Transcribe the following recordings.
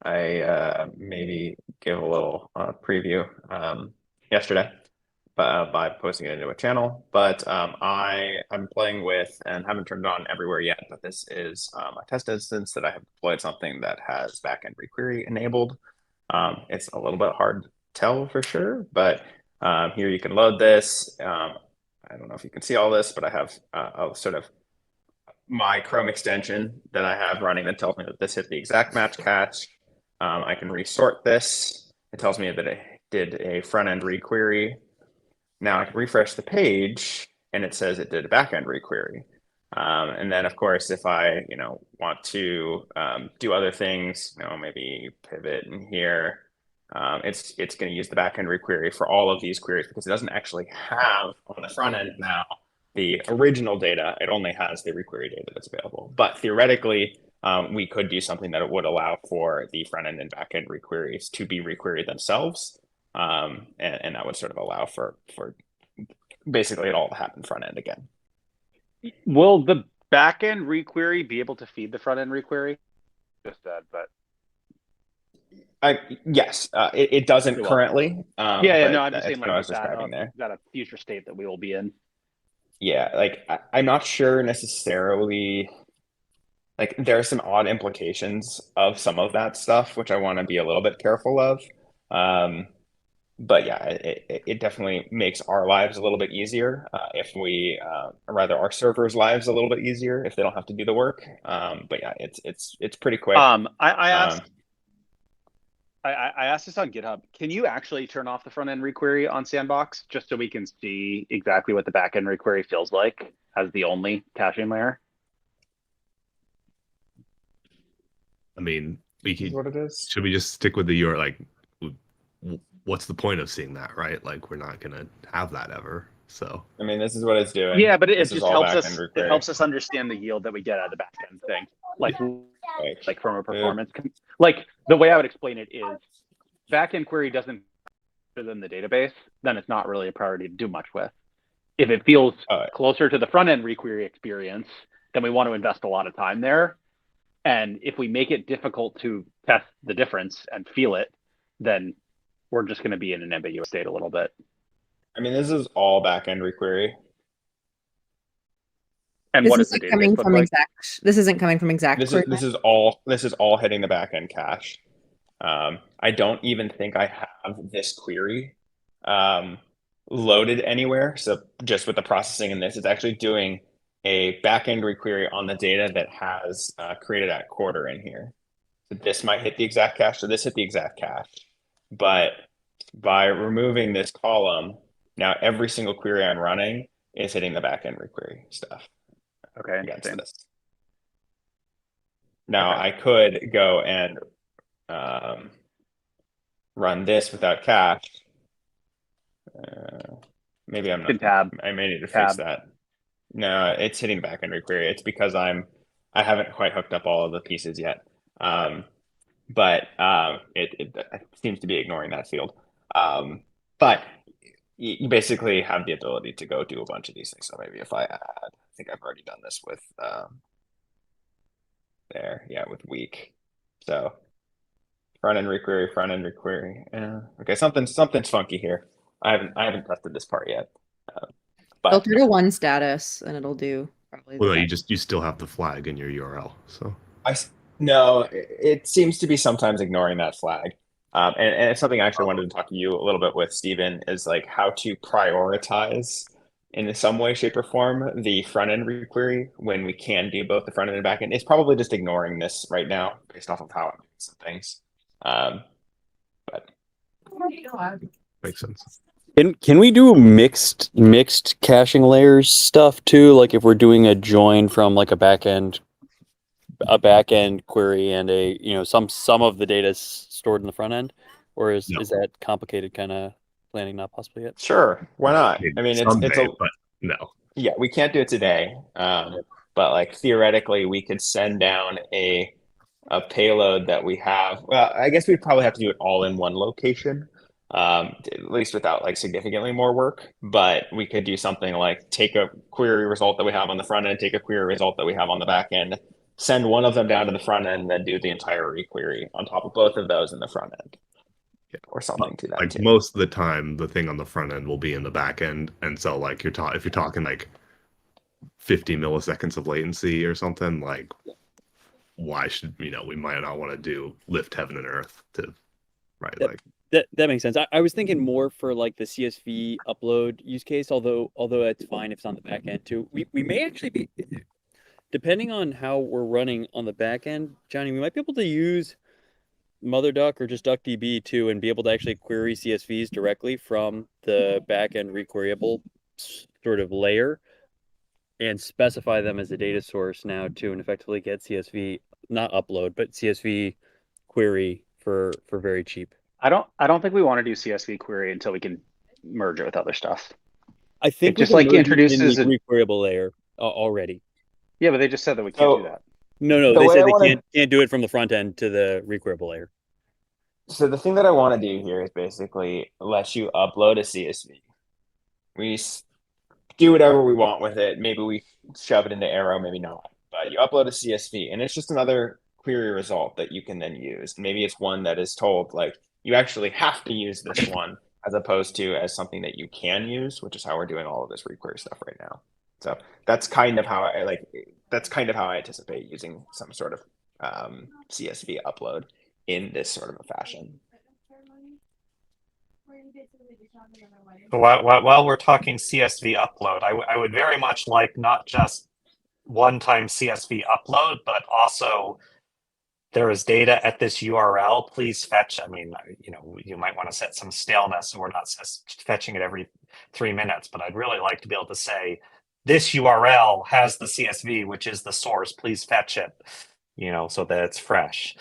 I maybe give a little preview yesterday by posting it into a channel. But I'm playing with and haven't turned it on everywhere yet. But this is a test instance that I have deployed something that has backend requery enabled. It's a little bit hard to tell for sure, but here you can load this. I don't know if you can see all this, but I have a sort of my Chrome extension that I have running that tells me that this hit the exact match cache. I can resort this. It tells me that it did a front end requery. Now I can refresh the page and it says it did a backend requery. And then of course, if I, want to do other things, maybe pivot in here, it's going to use the backend requery for all of these queries because it doesn't actually have on the front end now the original data. It only has the requery data that's available. But theoretically, we could do something that it would allow for the front end and back end requeries to be requeried themselves. And that would sort of allow for basically it all to happen front end again. Will the backend requery be able to feed the front end requery? Just that, but yes, it doesn't currently. no, I'm just saying what I like was describing there. is that a future state that we will be in? Yeah, like I'm not sure necessarily. Like there are some odd implications of some of that stuff, which I want to be a little bit careful of. Um, but yeah, it definitely makes our lives a little bit easier if we, or rather, our servers' lives a little bit easier if they don't have to do the work. But yeah, it's pretty quick. I Um, asked I asked this on GitHub. Can you actually turn off the front end requery on Sandbox just so we can see exactly what the back end requery feels like as the only caching layer? I mean, this is what it is. should we just stick with the URL? Like, what's the point of seeing that, right? Like, we're not gonna have that ever. So, I mean, this is what it's doing. Yeah, but it This is just all helps backend us. It requery. helps us understand the yield that we get out of the back end thing, like from a Boop. performance. Like the way I would explain it is, backend query doesn't than the database, then it's not really a priority to do much with. If it feels closer to the front end requery experience, then we want to invest a lot of time there. And if we make it difficult to test the difference and feel it, then we're just going to be in an ambiguous state a little bit. I mean, this is all backend requery. And what is the database look like? This isn't coming from exact. This is all hitting the backend cache. I don't even think I have this query loaded anywhere. So just with the processing in this, it's actually doing a backend requery on the data that has created that quarter in here. So this might hit the exact cache. So this hit the exact cache. But by removing this column, now every single query I'm running is hitting the backend requery stuff. Okay, against this. Now I could go and run this without cache. Maybe I'm not. Tab. I may need to fix that. No, it's hitting the backend requery. It's because I haven't quite hooked up all of the pieces yet. But it seems to be ignoring that field. But you basically have the ability to go do a bunch of these things. So maybe if I add, I think I've already done this with with weak. So front end requery. Okay, something's funky here. I haven't tested this part yet. But filter to one status, and it'll do probably. Well, you still have the flag in your URL. So no, it seems to be sometimes ignoring that flag. And it's something I actually wanted to talk to you a little bit with, Stephen, is like how to prioritize in some way, shape, or form the front end requery when we can do both the front end and back end. It's probably just ignoring this right now based off of how I'm doing some things. But makes sense. Can we do mixed caching layers stuff too? Like if we're doing a join from like a backend query and some of the data is stored in the front end, or is that complicated kind of planning not possible yet? Sure, why not? I mean, but no. Yeah, we can't do it today. But like theoretically, we could send down a payload that we have. Well, I guess we'd probably have to do it all in one location. At least without like significantly more work, but we could do something like take a query result that we have on the front end, take a query result that we have on the back end, send one of them down to the front end, and then do the entire requery on top of both of those in the front end, or something to that Like too. most of the time, the thing on the front end will be in the back end, and so like if you're talking like 50 milliseconds of latency or something, like why should we might not want to do lift heaven and earth to right Yep. like That makes sense. I was thinking more for like the CSV upload use case, although it's fine if it's on the back end too. We may actually be, depending on how we're running on the back end, Johnny, we might be able to use MotherDuck or just DuckDB too, and be able to actually query CSVs directly from the back end requeryable sort of layer and specify them as a data source now too, and effectively get CSV, not upload, but CSV query for very cheap. I don't think we want to do CSV query until we can merge it with other stuff. I think it just we like can merge it introduces in the requeryable layer already. Yeah, but they just said that we can't do that. No, The they way said I they wanna- can't do it from the front end to the requeryable layer. So the thing that I want to do here is basically let you upload a CSV. We do whatever we want with it. Maybe we shove it into Arrow, maybe not. But you upload a CSV, and it's just another query result that you can then use. Maybe it's one that is told like you actually have to use this one, as opposed to as something that you can use, which is how we're doing all of this requery stuff right now. So that's kind of how I anticipate using some sort of CSV upload in this sort of a fashion. But while we're talking CSV upload, I would very much like not just one-time CSV upload, but also there is data at this URL. Please fetch. I mean, you might want to set some staleness, so we're not fetching it every 3 minutes. But I'd really like to be able to say, this URL has the CSV, which is the source. Please fetch it. So that it's fresh.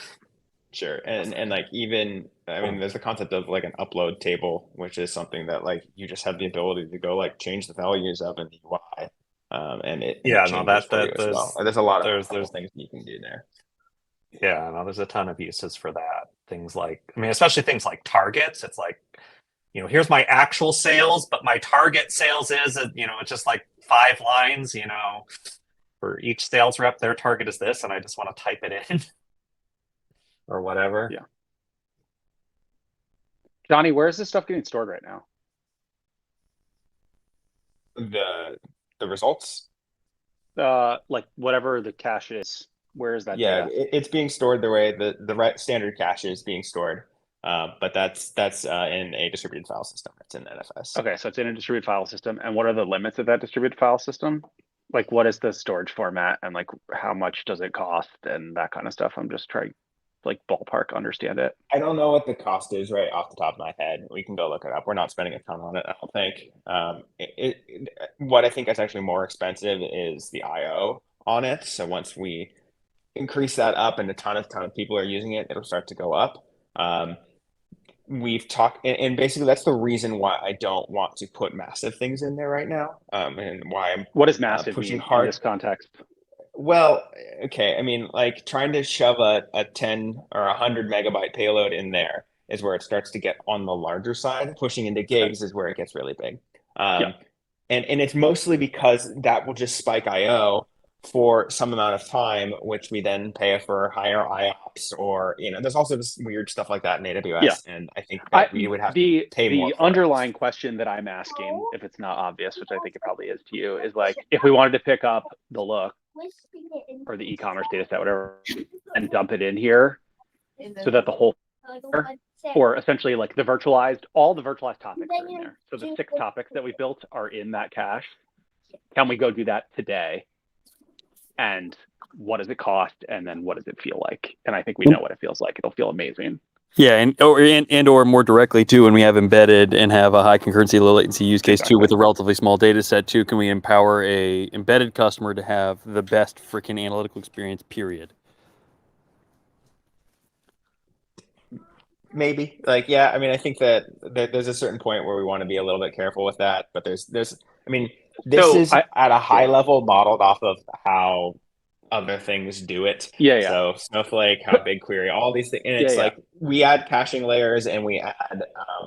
Sure, and like even there's the concept of like an upload table, which is something that like you just have the ability to go like change the values of in the UI, and it changes for you as well. There's a lot of things you can do there. Yeah, no, there's a ton of uses for that. Things like, especially things like targets. It's like, here's my actual sales, but my target sales is, it's just like 5 lines, for each sales rep, their target is this, and I just want to type it in or whatever. Yeah. Johnny, where is this stuff getting stored right now? The results? Like whatever the cache is. Where is that? Yeah, it's being stored the way the standard cache is being stored, but that's in a distributed file system. It's in NFS. Okay, so it's in a distributed file system. And what are the limits of that distributed file system? Like, what is the storage format, and like how much does it cost, and that kind of stuff? I'm just trying, like, ballpark understand it. I don't know what the cost is right off the top of my head. We can go look it up. We're not spending a ton on it, I don't think. What I think is actually more expensive is the IO on it. So once we increase that up and a ton of people are using it, it'll start to go up. We've talked, and basically that's the reason why I don't want to put massive things in there right now, and why I'm what does massive pushing mean hard in this context? Well, okay. Like trying to shove a 10 or 100 megabyte payload in there is where it starts to get on the larger side. Pushing into gigs is where it gets really big. And it's mostly because that will just spike IO for some amount of time, which we then pay for higher IOPS, or there's also this weird stuff like that in AWS. And I think that we would have to pay more. The underlying question that I'm asking, if it's not obvious, which I think it probably is to you, is like, if we wanted to pick up the look or the e-commerce data set, whatever, and dump it in here, so that the whole, or essentially like all the virtualized topics are in there. So the 6 topics that we built are in that cache. Can we go do that today? And what does it cost? And then what does it feel like? And I think we know what it feels like. It'll feel amazing. Yeah, and more directly too, when we have embedded and have a high concurrency, low latency use case too, with a relatively small data set too, can we empower a embedded customer to have the best freaking analytical experience, period? Maybe. I think that there's a certain point where we want to be a little bit careful with that, but this is at a high level modeled off of how other things do it. Yeah. So Snowflake, how BigQuery, all these things, and it's like we add caching layers and we add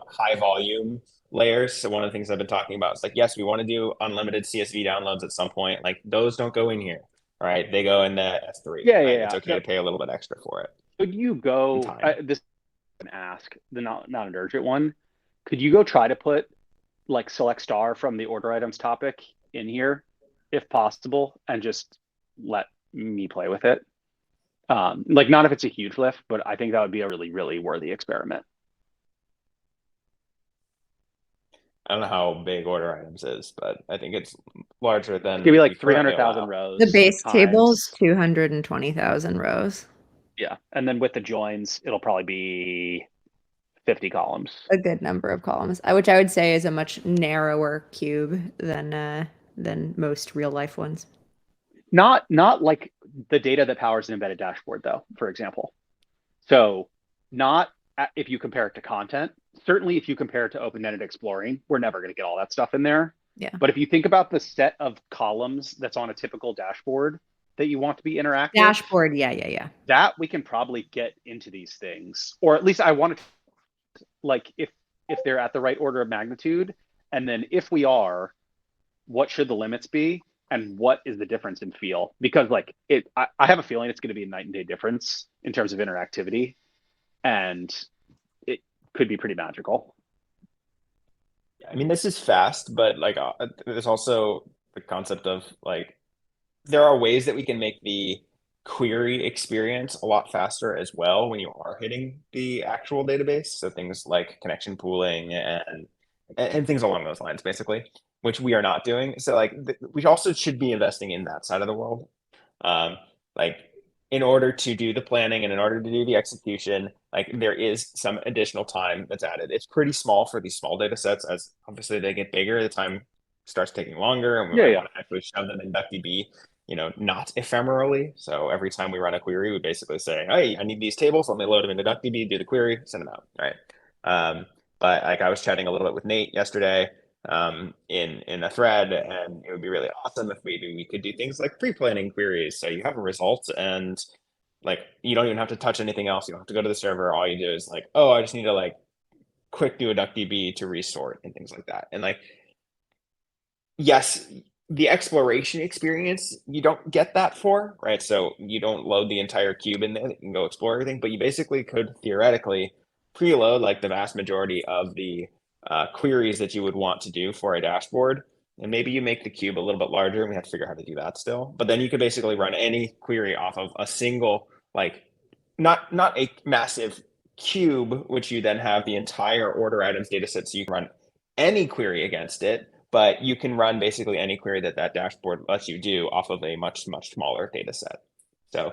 high volume layers. So one of the things I've been talking about is like, yes, we want to do unlimited CSV downloads at some point. Like those don't go in here. right? They go in the S3, Yeah, right? yeah, It's okay yeah. to pay a little bit extra for it Could you in go? time. This is an ask, the not an urgent one. Could you go try to put like select star from the order items topic in here, if possible, and just let me play with it? Like not if it's a huge lift, but I think that would be a really, really worthy experiment. I don't know how big order items is, but I think it's larger It's than gonna be we like currently 300,000 allow. rows. The base table's times 220,000 rows. Yeah, and then with the joins, it'll probably be 50 columns. A good number of columns, which I would say is a much narrower cube than most real life ones. Not like the data that powers an embedded dashboard, though, for example. So not if you compare it to content. Certainly, if you compare it to open-ended exploring, we're never going to get all that stuff in there. Yeah. But if you think about the set of columns that's on a typical dashboard that you want to be interactive, Dashboard, yeah. that we can probably get into these things, or at least I want to, like, if they're at the right order of magnitude, and then if we are, what should the limits be, and what is the difference in feel? Because like I have a feeling it's going to be a night and day difference in terms of interactivity, and it could be pretty magical. I mean, this is fast, but like there's also the concept of like there are ways that we can make the query experience a lot faster as well when you are hitting the actual database. So things like connection pooling and things along those lines, basically, which we are not doing. So like we also should be investing in that side of the world. Like in order to do the planning and in order to do the execution, like there is some additional time that's added. It's pretty small for these small data sets. As obviously they get bigger, the time starts taking longer, and we might want to actually shove them in DuckDB, not ephemerally. So every time we run a query, we basically say, hey, I need these tables. Let me load them into DuckDB, do the query, send them out, right? But like I was chatting a little bit with Nate yesterday in a thread, and it would be really awesome if maybe we could do things like pre-planning queries. So you have a result and like you don't even have to touch anything else. You don't have to go to the server. All you do is like, oh, I just need to like quick do a DuckDB to resort and things like that. And like, yes, the exploration experience you don't get that for, right? So you don't load the entire cube in there. You can go explore everything, but you basically could theoretically preload like the vast majority of the queries that you would want to do for a dashboard. And maybe you make the cube a little bit larger, and we have to figure out how to do that still. But then you could basically run any query off of a single, like not a massive cube, which you then have the entire order items data set. So you can run any query against it, but you can run basically any query that dashboard lets you do off of a much, much smaller data set. So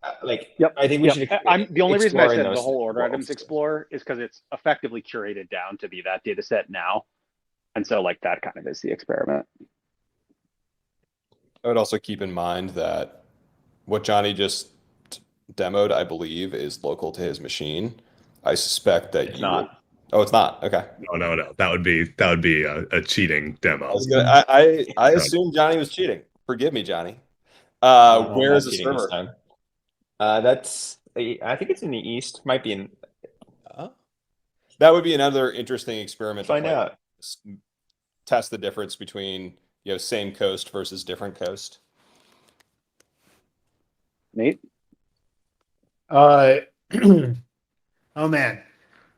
I think we should. I'm the only reason I said the whole order worlds. items explorer is because it's effectively curated down to be that data set now. And so like that kind of is the experiment. I would also keep in mind that what Johnny just demoed, I believe, is local to his machine. I suspect that It's not. Oh, it's not. Okay. No. That would be a cheating demo. I assumed Johnny was cheating. Forgive me, Johnny. Where is the server? That's I think it's in the east. Might be in. That would be another interesting experiment. Find out. Test the difference between same coast versus different coast. Nate? Oh man.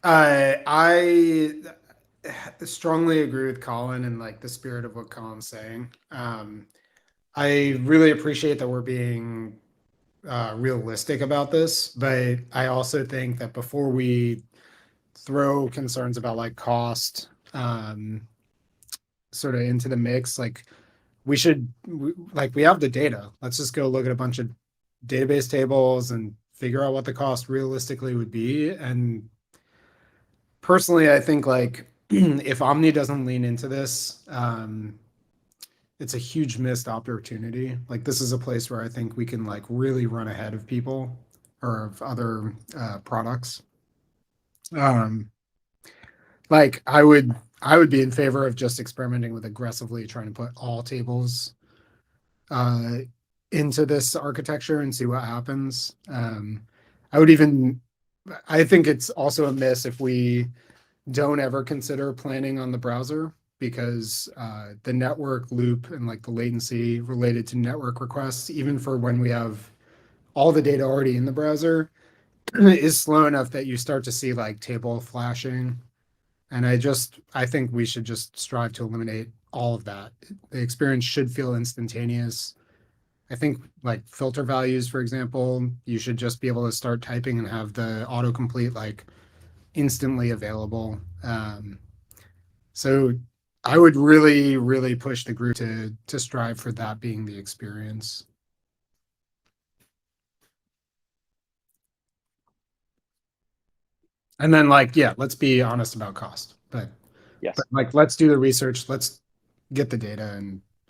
I strongly agree with Colin and like the spirit of what Colin's saying. I really appreciate that we're being realistic about this, but I also think that before we throw concerns about like cost sort of into the mix, like we have the data. Let's just go look at a bunch of database tables and figure out what the cost realistically would be. And personally, I think like if Omni doesn't lean into this, it's a huge missed opportunity. Like this is a place where I think we can like really run ahead of people or of other products. Like I would be in favor of just experimenting with aggressively trying to put all tables into this architecture and see what happens. I think it's also a miss if we don't ever consider planning on the browser. because the network loop and like the latency related to network requests, even for when we have all the data already in the browser, is slow enough that you start to see like table flashing. And I think we should just strive to eliminate all of that. The experience should feel instantaneous. I think like filter values, for example, you should just be able to start typing and have the autocomplete like instantly available. So I would really, really push the group to strive for that being the experience. And then like, yeah, let's be honest about cost. Yes. But like let's do the research, let's get the data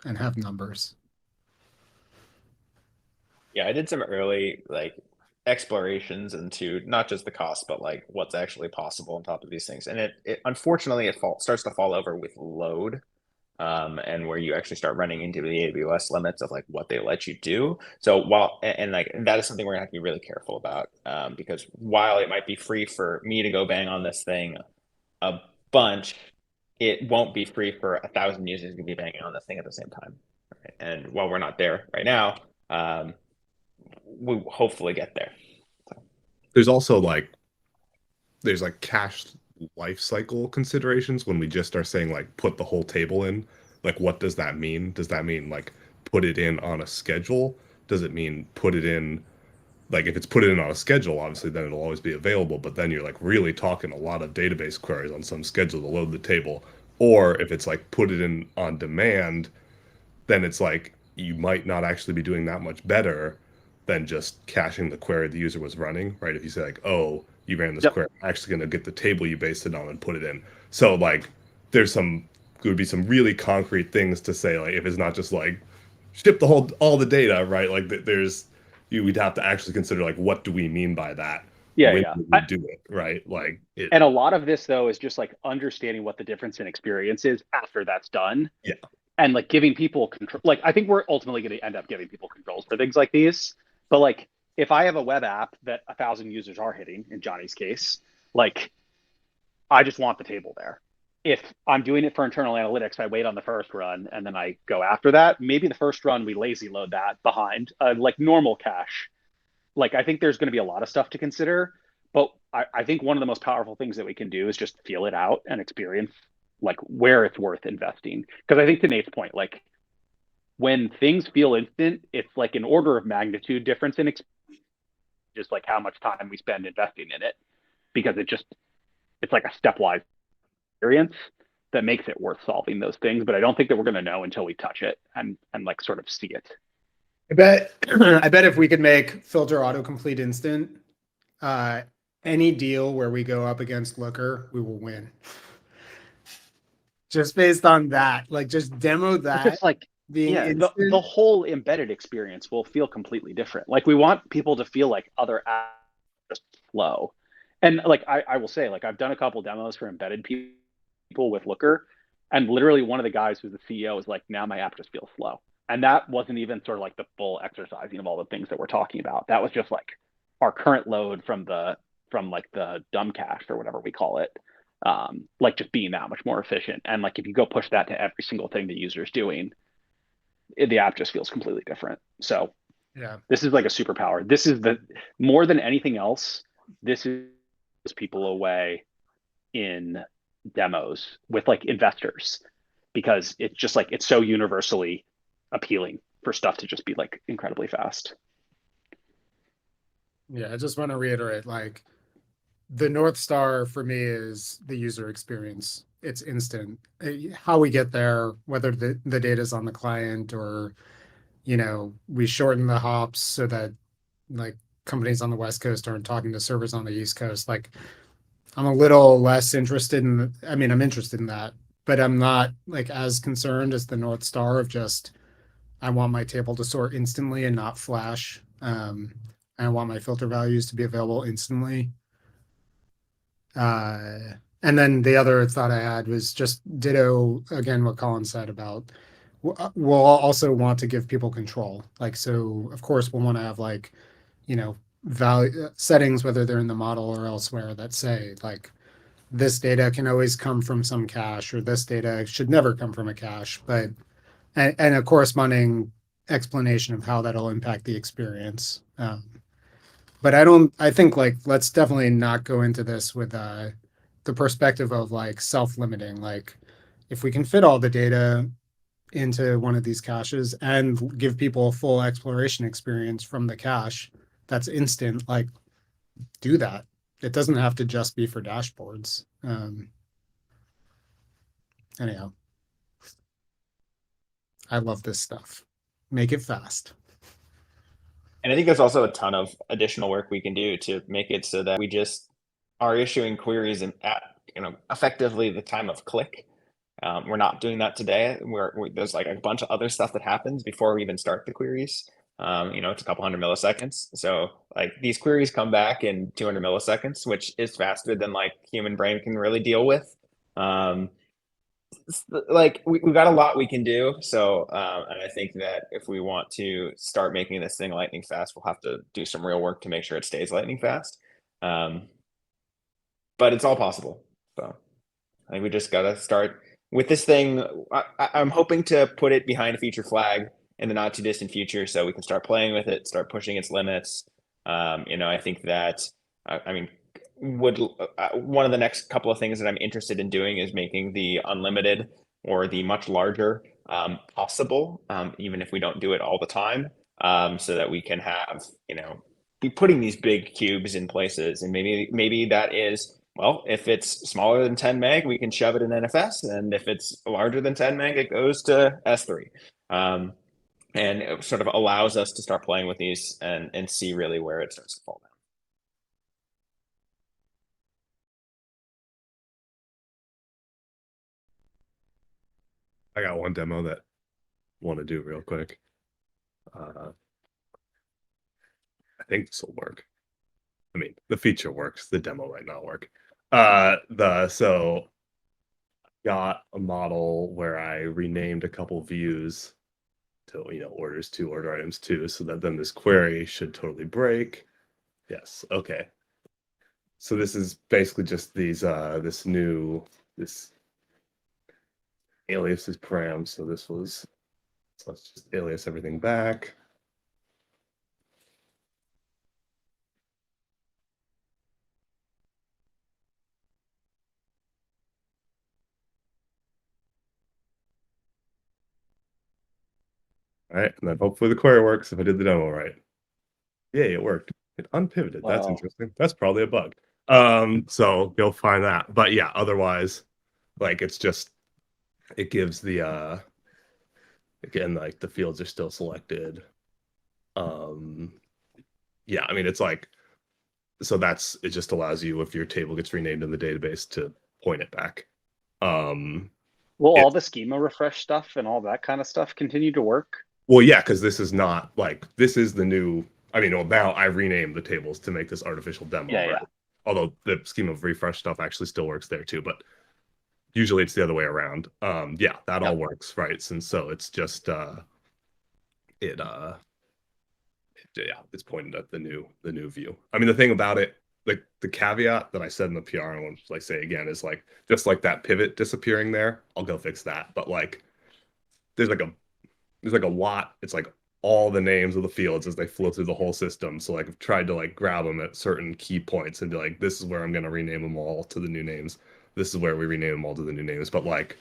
and have numbers. Yeah, I did some early like explorations into not just the cost, but like what's actually possible on top of these things. And it unfortunately starts to fall over with load, and where you actually start running into the AWS limits of like what they let you do. So like that is something we're gonna have to be really careful about, because while it might be free for me to go bang on this thing a bunch, it won't be free for 1,000 users to be banging on this thing at the same time. Right? And while we're not there right now, we'll hopefully get there. So. There's also like cache life cycle considerations when we just are saying like put the whole table in. Like what does that mean? Does that mean like put it in on a schedule? Does it mean put it in like if it's put it in on a schedule, obviously then it'll always be available, but then you're like really talking a lot of database queries on some schedule to load the table. Or if it's like put it in on demand, then it's like you might not actually be doing that much better than just caching the query the user was running, right? If you say like, oh, you ran this query, I'm actually going to get the table you based it on and put it in. So like there would be some really concrete things to say, like if it's not just like ship all the data, right? Like we'd have to actually consider like what do we mean by that? Yeah, when yeah. we do it, right? Like and a lot of this though is just like understanding what the difference in experience is after that's done. Yeah. And like giving people control. Like I think we're ultimately going to end up giving people controls for things like these. But like if I have a web app that 1,000 users are hitting, in Johnny's case, like I just want the table there. If I'm doing it for internal analytics, I wait on the first run and then I go after that. Maybe the first run we lazy load that behind like normal cache. Like I think there's going to be a lot of stuff to consider, but I think one of the most powerful things that we can do is just feel it out and experience like where it's worth investing. Because I think to Nate's point, like when things feel instant, it's like an order of magnitude difference in just like how much time we spend investing in it, because it's like a stepwise experience that makes it worth solving those things. But I don't think that we're going to know until we touch it and like sort of see it. I bet if we could make filter autocomplete instant, any deal where we go up against Looker, we will win. Just based on that, like just demo that. Just like the whole embedded experience will feel completely different. Like we want people to feel like other apps just flow. And like I will say, like I've done a couple demos for embedded people with Looker, and literally one of the guys who's the CEO is like, now my app just feels slow. And that wasn't even sort of like the full exercising of all the things that we're talking about. That was just like our current load from like the dumb cache or whatever we call it, like just being that much more efficient. And like if you go push that to every single thing the user is doing, the app just feels completely different. So yeah, this is like a superpower. This is more than anything else, this is people away in demos with like investors, because it's just like it's so universally appealing for stuff to just be like incredibly fast. Yeah, I just want to reiterate, like the North Star for me is the user experience. It's instant. How we get there, whether the data is on the client or, we shorten the hops so that like companies on the West Coast aren't talking to servers on the East Coast. Like I'm a little less interested I'm interested in that, but I'm not like as concerned as the North Star of just, I want my table to sort instantly and not flash. I want my filter values to be available instantly. And then the other thought I had was just ditto again what Colin said about we'll also want to give people control. Like, so of course we'll want to have like, value settings, whether they're in the model or elsewhere, that say like this data can always come from some cache, or this data should never come from a cache, but and a corresponding explanation of how that'll impact the experience. But I think like let's definitely not go into this with the perspective of like self-limiting. Like if we can fit all the data into one of these caches and give people a full exploration experience from the cache that's instant, like do that. It doesn't have to just be for dashboards. Anyhow, I love this stuff. Make it fast. And I think there's also a ton of additional work we can do to make it so that we just are issuing queries at effectively the time of click. We're not doing that today. There's like a bunch of other stuff that happens before we even start the queries. It's a couple hundred milliseconds. So like these queries come back in 200 milliseconds, which is faster than like human brain can really deal with. Like we've got a lot we can do. So, and I think that if we want to start making this thing lightning fast, we'll have to do some real work to make sure it stays lightning fast. But it's all possible. So I think we just got to start with this thing. I'm hoping to put it behind a feature flag in the not too distant future so we can start playing with it, start pushing its limits. I think that, I mean, one of the next couple of things that I'm interested in doing is making the unlimited or the much larger possible, even if we don't do it all the time, so that we can have, be putting these big cubes in places. And maybe that is, well, if it's smaller than 10 meg, we can shove it in NFS. And if it's larger than 10 meg, it goes to S3. And it sort of allows us to start playing with these and see really where it starts to fall down. I got one demo that I want to do real quick. I think this will work. I mean, the feature works. The demo might not work. So got a model where I renamed a couple views to orders 2, order items 2, so that then this query should totally break. Yes. Okay. So this is basically just these this alias is param. So let's just alias everything back. All right, and then hopefully the query works if I did the demo right. Yay, it worked. It unpivoted. Wow. That's interesting. That's probably a bug. So you'll find that. But yeah, otherwise, like it gives the again, like the fields are still selected. Yeah, I mean it's like so it just allows you, if your table gets renamed in the database, to point it back. Will all the schema refresh stuff and all that kind of stuff continue to work? Well, yeah, because this is not like this is the new. I mean, well, now I renamed the tables to make this artificial demo. Yeah, right? yeah. Although the schema of refresh stuff actually still works there too, but usually it's the other way around. Yeah, that all works, right? And so it's just it's pointed at the new view. I mean, the thing about it, like the caveat that I said in the PR, I want to like say again, is like just like that pivot disappearing there. I'll go fix that, but like there's like a lot. It's like all the names of the fields as they flow through the whole system. So like I've tried to like grab them at certain key points and be like, this is where I'm going to rename them all to the new names. This is where we rename them all to the new names. But like,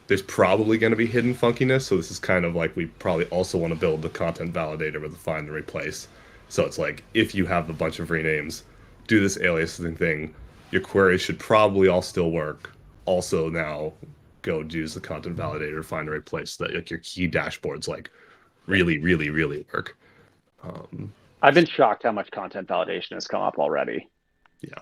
there's probably going to be hidden funkiness. So this is kind of like, we probably also want to build the content validator with the find and replace. So it's like, if you have a bunch of renames, do this aliasing thing, your queries should probably all still work. Also now go use the content validator, find and replace, so that like your key dashboards like really work. I've been shocked how much content validation has come up already. Yeah.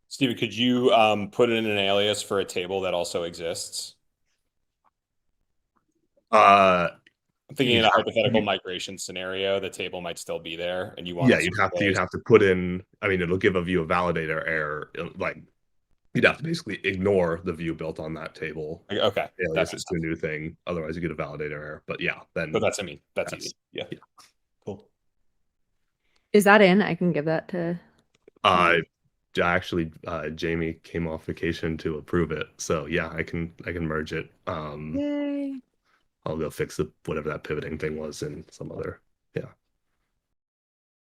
Steven, could you put in an alias for a table that also exists? I'm thinking in a hypothetical migration scenario, the table might still be there, and you want you'd have to put in. I mean, it'll give a view validator error. Like you'd have to basically ignore the view built on that table. Okay, alias it's a new thing. Otherwise, you get a validator error. But yeah, then. But that's easy. Yeah. Cool. Is that in? I can give that to. actually Jamie came off vacation to approve it. So yeah, I can merge it. Yay. I'll go fix whatever that pivoting thing was in some other. Yeah.